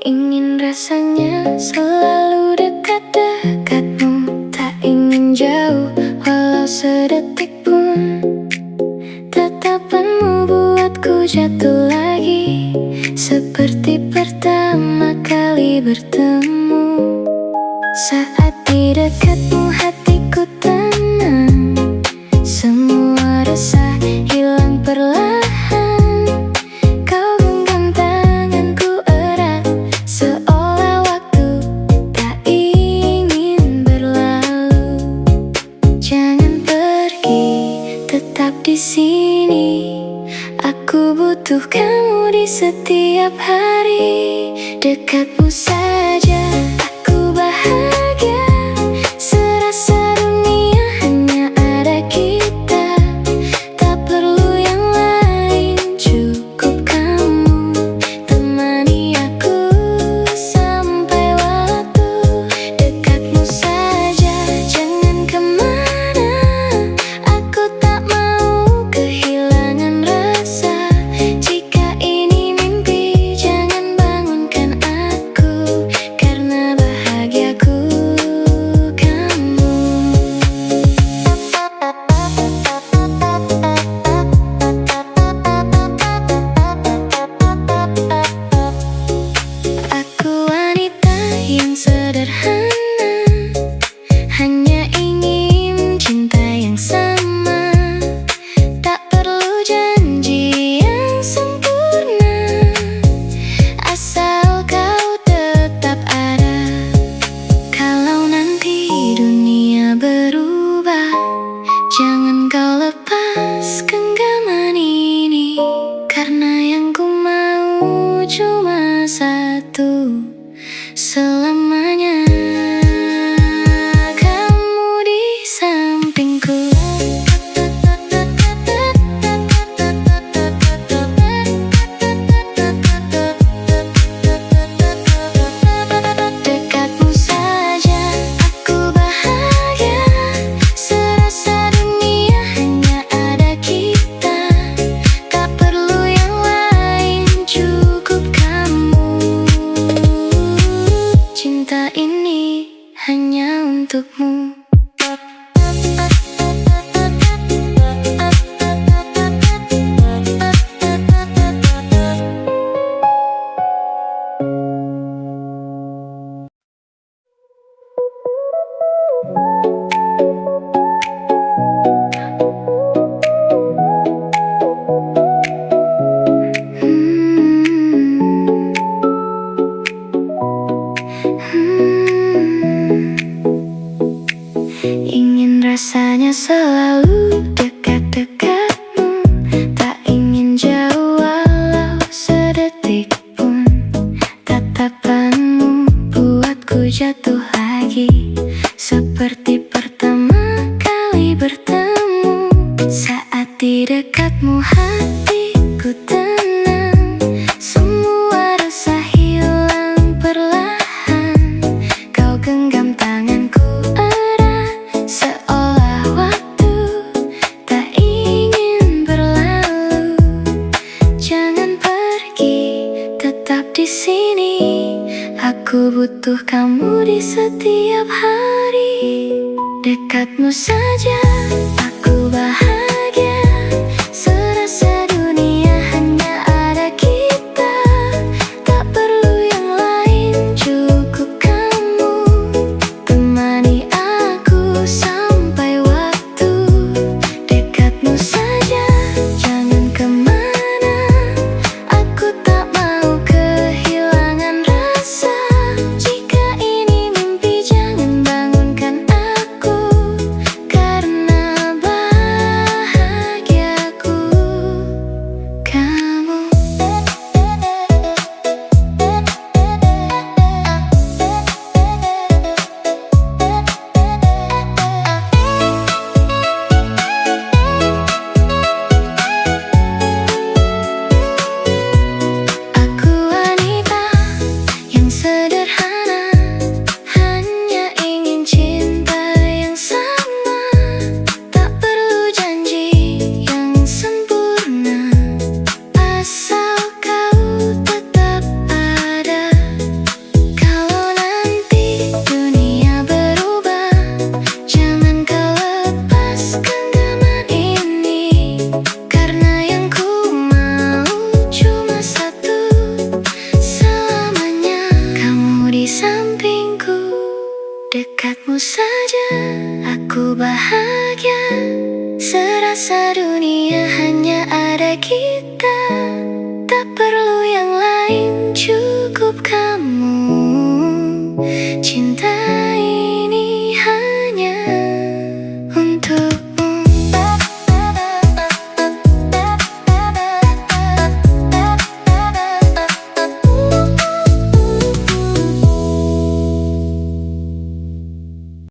Ingin rasanya selalu dekat-dekatmu, tak ingin jauh walau sedetik pun. Tatapanmu buatku jatuh lagi, seperti pertama kali bertemu. Saat di dekatmu hatiku tenang, semua resah hilang perlahan. Kau genggam tanganku erat, seolah waktu tak ingin berlalu. Jangan pergi, tetap di sini. Aku butuh kamu di setiap hari. Dekatmu saja aku bahagia, serasa dunia hanya ada kita. Tak perlu yang lain, cukup kamu temani aku sampai waktu. Dekatmu saja, jangan kemana. Aku tak mau kehilangan rasa. Jika ini mimpi, jangan bangunkan aku, karena bahagiaku kamu. Aku wanita yang sederhana, hanya ingin cinta yang sama. Tak perlu janji yang sempurna, asal kau tetap ada. Kalau nanti dunia berubah, jangan kau lepas genggaman ini, karena yang ku mau cuma satu, selamanya kamu di sampingku. Dekatmu saja aku bahagia, serasa dunia hanya ada kita. Tak perlu yang lain, cukup kamu. Cinta ini hanya untukmu. Ingin rasanya selalu dekat-dekatmu, tak ingin jauh walau sedetik pun. Tatapanmu buatku jatuh lagi, seperti pertama kali bertemu. Saat di dekatmu hatiku tenang, semua resah hilang perlahan. Kau genggam tanganku erat, seolah waktu tak ingin berlalu. Jangan pergi, tetap di sini. Aku butuh kamu di setiap hari. Dekatmu saja aku bahagia, serasa dunia hanya ada kita. Tak perlu yang lain, cukup kamu temani aku sampai waktu. Dekatmu saja, jangan kemana. Aku tak mau kehilangan rasa. Jika ini mimpi, jangan bangunkan aku, karena dunia hanya ada kita, tak perlu yang lain, cukup kamu.